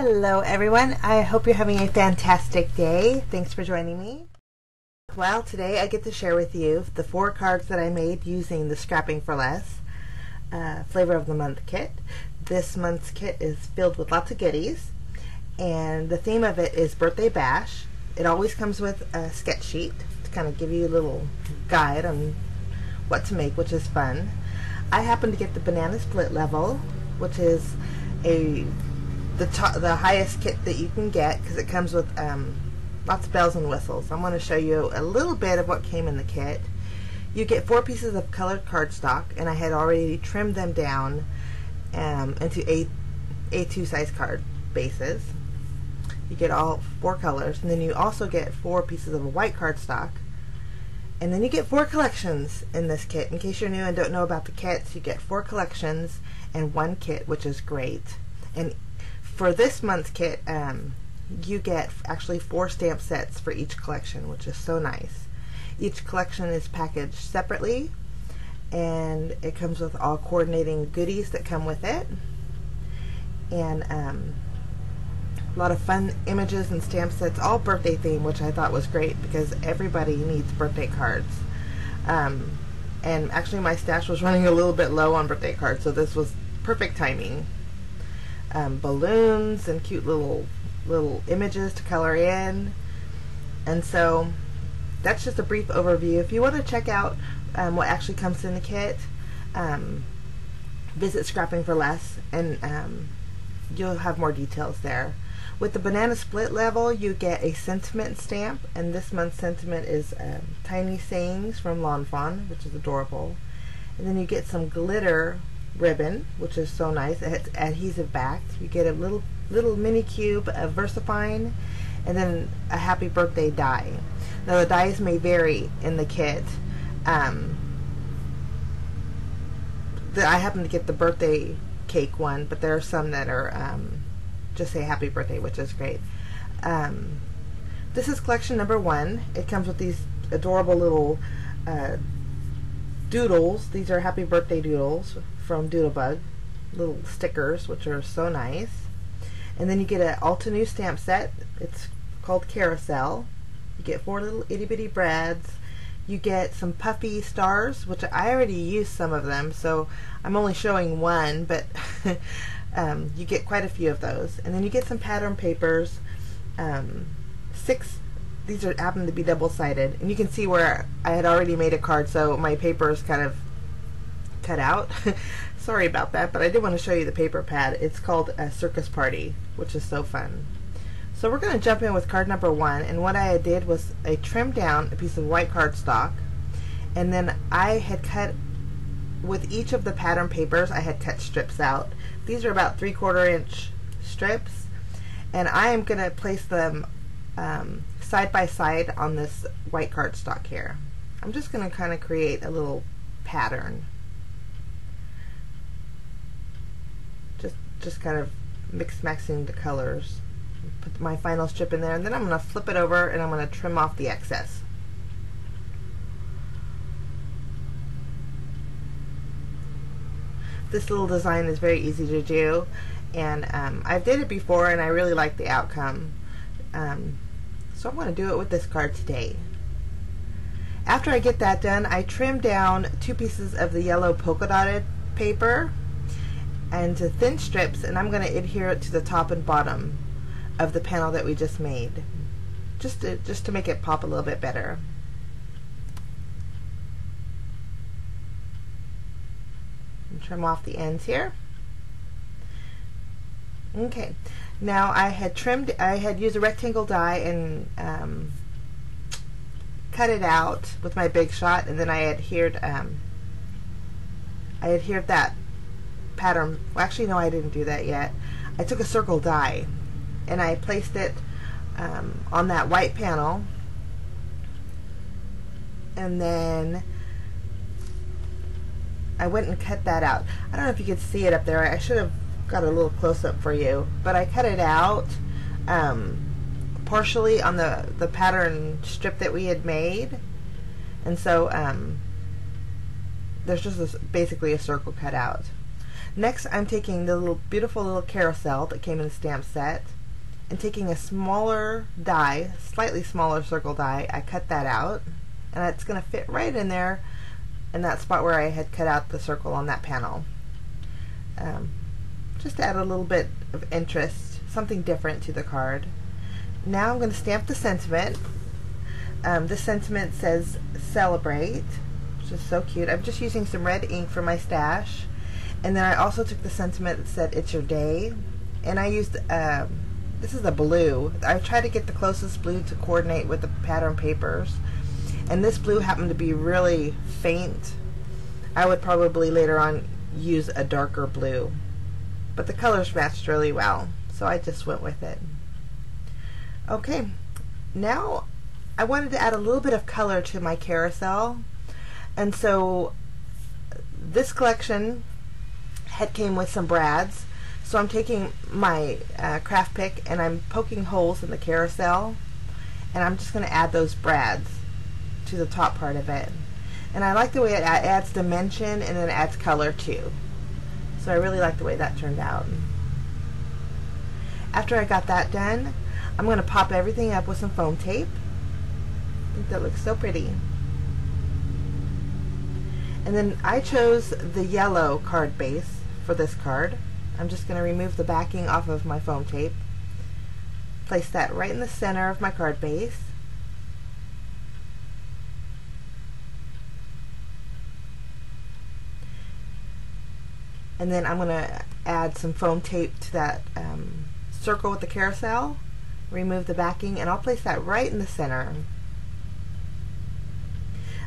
Hello everyone, I hope you're having a fantastic day. Thanks for joining me. Well, today I get to share with you the 4 cards that I made using the Scrapping for Less Flavor of the Month kit. This month's kit is filled with lots of goodies, and the theme of it is Birthday Bash. It always comes with a sketch sheet to kind of give you a little guide on what to make, which is fun. I happen to get the Banana Split level, which is the highest kit that you can get because it comes with lots of bells and whistles. I'm going to show you a little bit of what came in the kit. You get 4 pieces of colored cardstock, and I had already trimmed them down into A2 size card bases. You get all 4 colors, and then you also get 4 pieces of white cardstock, and then you get 4 collections in this kit. In case you're new and don't know about the kits, you get 4 collections and 1 kit, which is great. And for this month's kit, you get actually 4 stamp sets for each collection, which is so nice. Each collection is packaged separately, and it comes with all coordinating goodies that come with it, and a lot of fun images and stamp sets, all birthday themed, which I thought was great because everybody needs birthday cards. And actually my stash was running a little bit low on birthday cards, so this was perfect timing. Balloons and cute little images to color in, and so that's just a brief overview. If you want to check out what actually comes in the kit, visit Scrapping for Less, and you'll have more details there. With the Banana Split level, you get a sentiment stamp, and this month's sentiment is Tiny Sayings from Lawn Fawn, which is adorable. And then you get some glitter ribbon, which is so nice. It's adhesive backed. You get a little mini cube of VersaFine, and then a happy birthday die. Now the dies may vary in the kit. I happen to get the birthday cake one, but there are some that are just say happy birthday, which is great. This is collection number 1. It comes with these adorable little doodles. These are happy birthday doodles from Doodlebug, little stickers, which are so nice. And then you get an Altenew stamp set. It's called Carousel. You get 4 little itty bitty brads. You get some puffy stars, which I already used some of them, so I'm only showing one, but you get quite a few of those. And then you get some pattern papers. 6. These happen to be double-sided, and you can see where I had already made a card, so my paper is kind of cut out. Sorry about that, but I did want to show you the paper pad. It's called a Circus Party, which is so fun. So we're going to jump in with card number 1, and what I did was I trimmed down a piece of white cardstock, and then I had cut, with each of the pattern papers, I had cut strips out. These are about 3/4 inch strips, and I am going to place them side by side on this white cardstock here. I'm just going to kind of create a little pattern. Just kind of mixing the colors. Put my final strip in there, and then I'm going to flip it over and I'm going to trim off the excess. This little design is very easy to do, and I did it before and I really like the outcome. So I'm going to do it with this card today. After I get that done, I trim down 2 pieces of the yellow polka dotted paper into thin strips, and I'm going to adhere it to the top and bottom of the panel that we just made, just to make it pop a little bit better. And trim off the ends here. Okay, now I had used a rectangle die and cut it out with my Big Shot, and then I adhered that pattern. Well, actually no, I didn't do that yet. I took a circle die and I placed it on that white panel, and then I went and cut that out. I don't know if you could see it up there. I should have got a little close-up for you, but I cut it out partially on the pattern strip that we had made, and so there's just basically a circle cut out. Next, I'm taking the beautiful little carousel that came in the stamp set and taking a smaller die, slightly smaller circle die. I cut that out, and it's going to fit right in there in that spot where I had cut out the circle on that panel. Just to add a little bit of interest, something different to the card. Now I'm going to stamp the sentiment. This sentiment says "Celebrate," which is so cute. I'm just using some red ink for my stash. And then I also took the sentiment that said "It's your day," and I used this is a blue. I tried to get the closest blue to coordinate with the pattern papers, and this blue happened to be really faint. I would probably later on use a darker blue, but the colors matched really well, so I just went with it. Okay, now I wanted to add a little bit of color to my carousel, and so this collection came with some brads, so I'm taking my craft pick and I'm poking holes in the carousel, and I'm just going to add those brads to the top part of it. And I like the way it adds dimension, and then it adds color too, so I really like the way that turned out. After I got that done, I'm going to pop everything up with some foam tape. I think that looks so pretty. And then I chose the yellow card base for this card. I'm just going to remove the backing off of my foam tape, place that right in the center of my card base, and then I'm going to add some foam tape to that circle with the carousel, remove the backing, and I'll place that right in the center.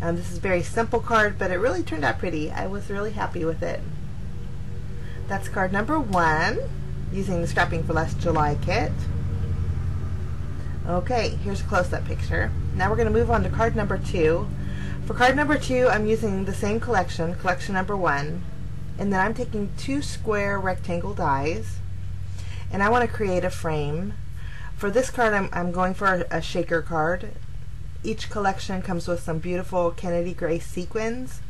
This is a very simple card, but it really turned out pretty. I was really happy with it. That's card number 1, using the Scrapping for Less July kit. Okay, here's a close-up picture. Now we're going to move on to card number 2. For card number 2, I'm using the same collection, collection number 1, and then I'm taking 2 square rectangle dies, and I want to create a frame. For this card, I'm going for a shaker card. Each collection comes with some beautiful Kennedy gray sequins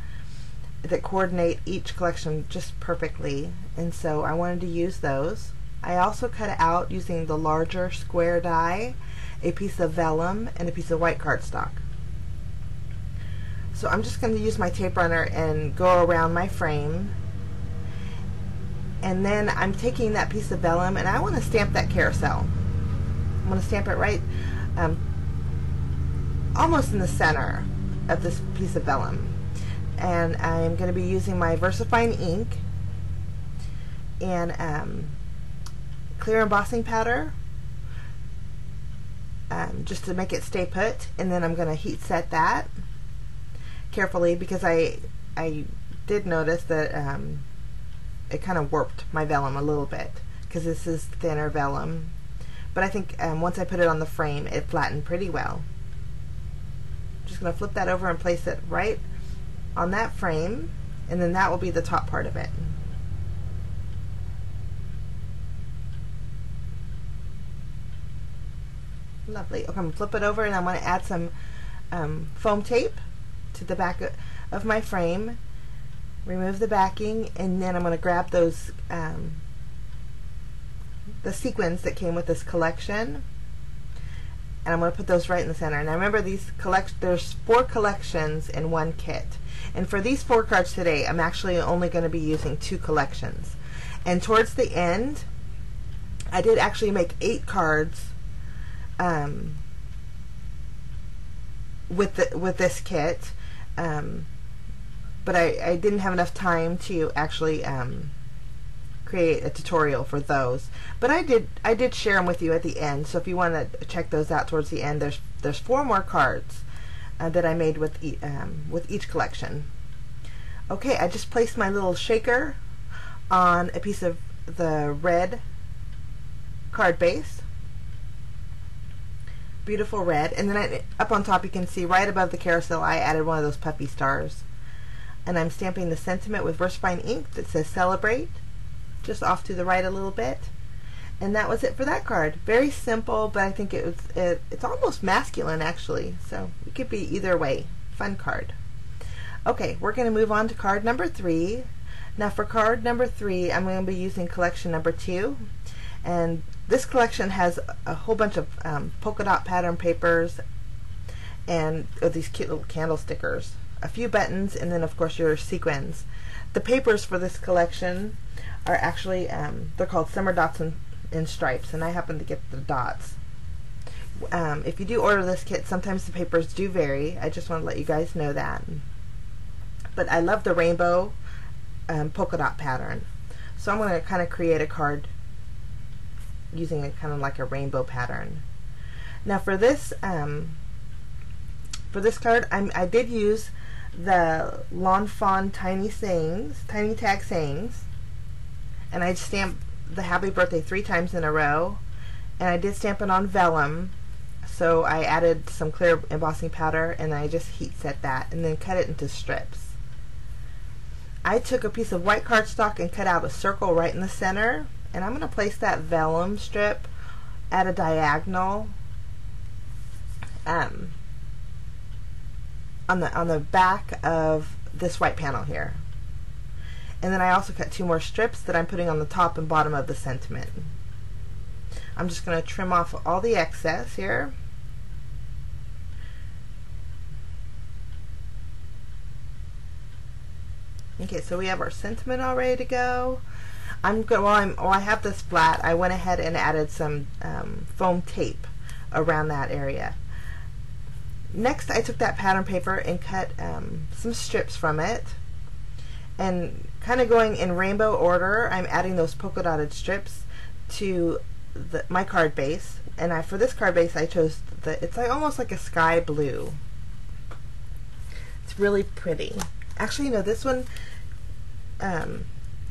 that coordinate each collection just perfectly, and so I wanted to use those. I also cut out, using the larger square die, a piece of vellum and a piece of white cardstock. So I'm just going to use my tape runner and go around my frame, and then I'm taking that piece of vellum and I want to stamp that carousel. I'm going to stamp it right almost in the center of this piece of vellum. And I'm going to be using my VersaFine ink and clear embossing powder just to make it stay put, and then I'm going to heat set that carefully, because I did notice that it kind of warped my vellum a little bit, because this is thinner vellum, but I think once I put it on the frame, it flattened pretty well. Just going to flip that over and place it right on that frame, and then that will be the top part of it. Lovely. Okay, I'm going to flip it over, and I'm going to add some foam tape to the back of my frame, remove the backing, and then I'm going to grab those the sequins that came with this collection, and I'm going to put those right in the center. And I remember there's 4 collections in one kit, and for these 4 cards today, I'm actually only going to be using 2 collections. And towards the end, I did actually make 8 cards with this kit, but I didn't have enough time to actually create a tutorial for those. But I did share them with you at the end, so if you want to check those out towards the end, there's 4 more cards that I made with each collection. Okay, I just placed my little shaker on a piece of the red card base, beautiful red, and then up on top you can see right above the carousel I added one of those puffy stars, and I'm stamping the sentiment with VersaFine ink that says "Celebrate" just off to the right a little bit. And that was it for that card. Very simple, but I think it's almost masculine actually, so it could be either way. Fun card. Okay, we're going to move on to card number 3. Now for card number 3, I'm going to be using collection number 2, and this collection has a whole bunch of polka dot pattern papers and these cute little candle stickers, a few buttons, and then of course your sequins. The papers for this collection are actually, they're called Summer Dots and Stripes, and I happen to get the dots. If you do order this kit, sometimes the papers do vary. I just want to let you guys know that. But I love the rainbow polka dot pattern, so I'm going to kind of create a card using it kind of like a rainbow pattern. Now for this card, I did use the Lawn Fawn tiny tag sayings, and I stamped the happy birthday 3 times in a row, and I did stamp it on vellum. So I added some clear embossing powder, and I just heat set that and then cut it into strips. I took a piece of white cardstock and cut out a circle right in the center, and I'm going to place that vellum strip at a diagonal on the back of this white panel here. And then I also cut 2 more strips that I'm putting on the top and bottom of the sentiment. I'm just going to trim off all the excess here. Okay, so we have our sentiment all ready to go. While I have this flat, I went ahead and added some foam tape around that area. Next, I took that pattern paper and cut some strips from it, and kind of going in rainbow order, I'm adding those polka dotted strips to my card base. And for this card base, I chose it's like almost like a sky blue. It's really pretty. Actually, no, this one,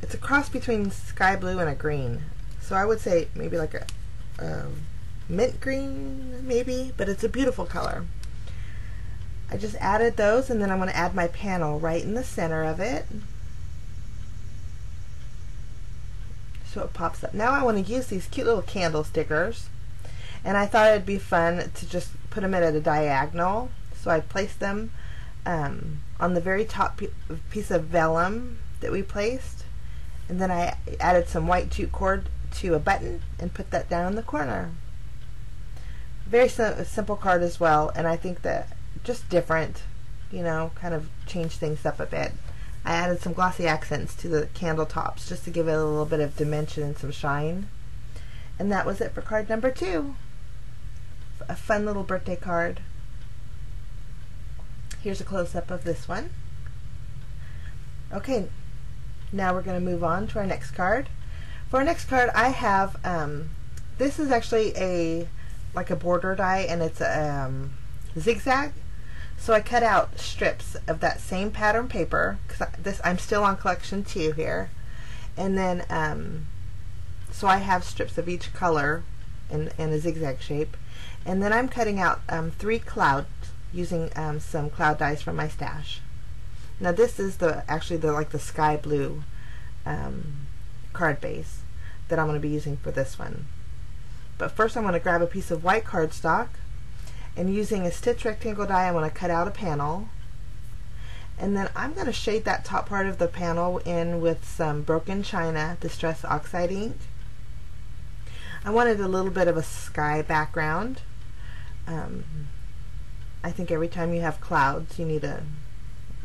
it's a cross between sky blue and a green. So I would say maybe like a mint green, maybe, but it's a beautiful color. I just added those, and then I'm going to add my panel right in the center of it, so it pops up. Now I want to use these cute little candle stickers, and I thought it'd be fun to just put them at a diagonal. So I placed them on the very top piece of vellum that we placed, and then I added some white jute cord to a button and put that down in the corner. Very simple card as well, and I think that just different, you know, kind of change things up a bit. I added some glossy accents to the candle tops just to give it a little bit of dimension and some shine. And that was it for card number 2. A fun little birthday card. Here's a close-up of this one. Okay, now we're going to move on to our next card. For our next card, I have, this is actually like a border die, and it's zigzag. So I cut out strips of that same pattern paper, because I'm still on collection 2 here, and then so I have strips of each color in a zigzag shape, and then I'm cutting out 3 clouds using some cloud dies from my stash. Now this is actually like the sky blue card base that I'm going to be using for this one. But first I'm going to grab a piece of white cardstock, and using a stitch rectangle die, I want to cut out a panel, and then I'm going to shade that top part of the panel in with some broken china distress oxide ink. I wanted a little bit of a sky background. I think every time you have clouds, you need a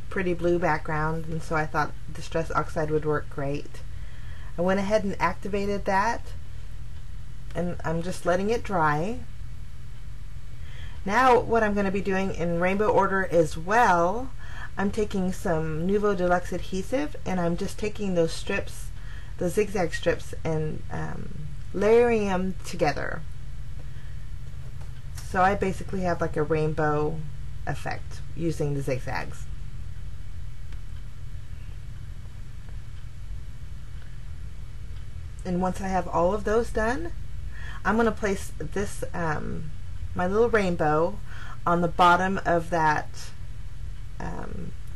pretty blue background, and so I thought distress oxide would work great. I went ahead and activated that, and I'm just letting it dry. Now what I'm going to be doing in rainbow order as well, I'm taking some Nuvo Deluxe adhesive, and I'm just taking those strips, the zigzag strips, and layering them together. So I basically have like a rainbow effect using the zigzags. And once I have all of those done, I'm going to place this my little rainbow on the bottom of that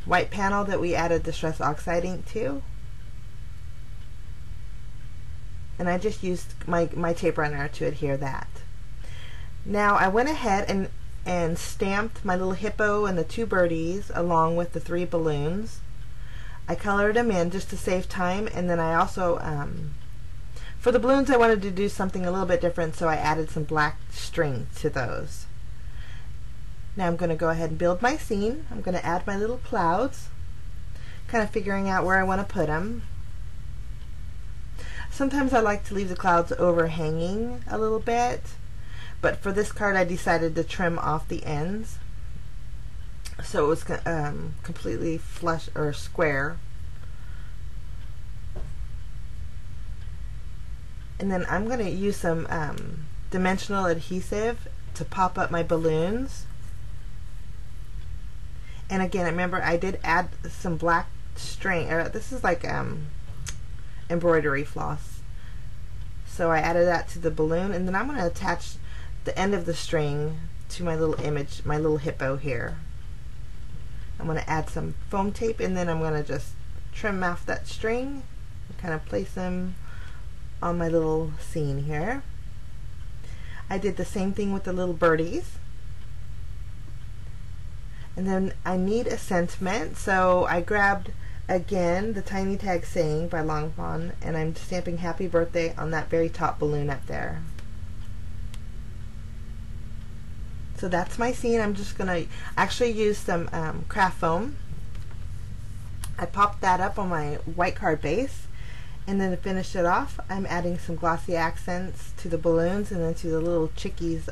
white panel that we added distress oxide ink to, and I just used my tape runner to adhere that. Now I went ahead and stamped my little hippo and the 2 birdies along with the 3 balloons I colored them in just to save time, and then I also, for the balloons I wanted to do something a little bit different, so I added some black string to those. Now I'm going to go ahead and build my scene. I'm going to add my little clouds, kind of figuring out where I want to put them. Sometimes I like to leave the clouds overhanging a little bit, but for this card I decided to trim off the ends so it was completely flush or square. And then I'm going to use some dimensional adhesive to pop up my balloons. And again, remember I did add some black string. This is like embroidery floss. So I added that to the balloon, and then I'm going to attach the end of the string to my little image, my little hippo here. I'm going to add some foam tape, and then I'm going to just trim off that string and kind of place them on my little scene here. I did the same thing with the little birdies. And then I need a sentiment, so I grabbed again the Tiny Tag Saying by Long Pond, and I'm stamping happy birthday on that very top balloon up there. So that's my scene. I'm just going to actually use some craft foam. I popped that up on my white card base, and then to finish it off I'm adding some glossy accents to the balloons and then to the little chickie's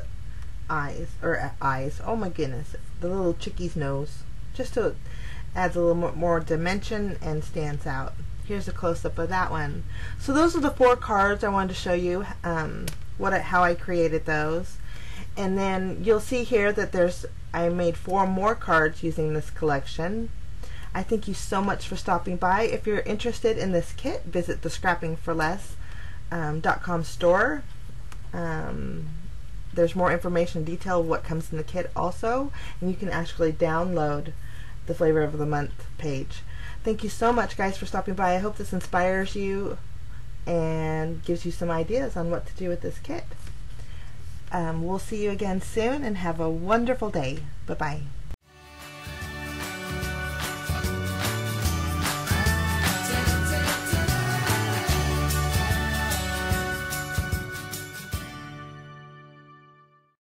eyes, oh my goodness, the little chickie's nose, just so it adds a little more dimension and stands out. Here's a close-up of that one. So those are the 4 cards I wanted to show you how I created those. And then you'll see here that I made 4 more cards using this collection. I thank you so much for stopping by. If you're interested in this kit, visit the scrappingforless.com store. There's more information, detail of what comes in the kit also, and you can actually download the Flavor of the Month page. Thank you so much, guys, for stopping by. I hope this inspires you and gives you some ideas on what to do with this kit. We'll see you again soon, and have a wonderful day. Bye-bye.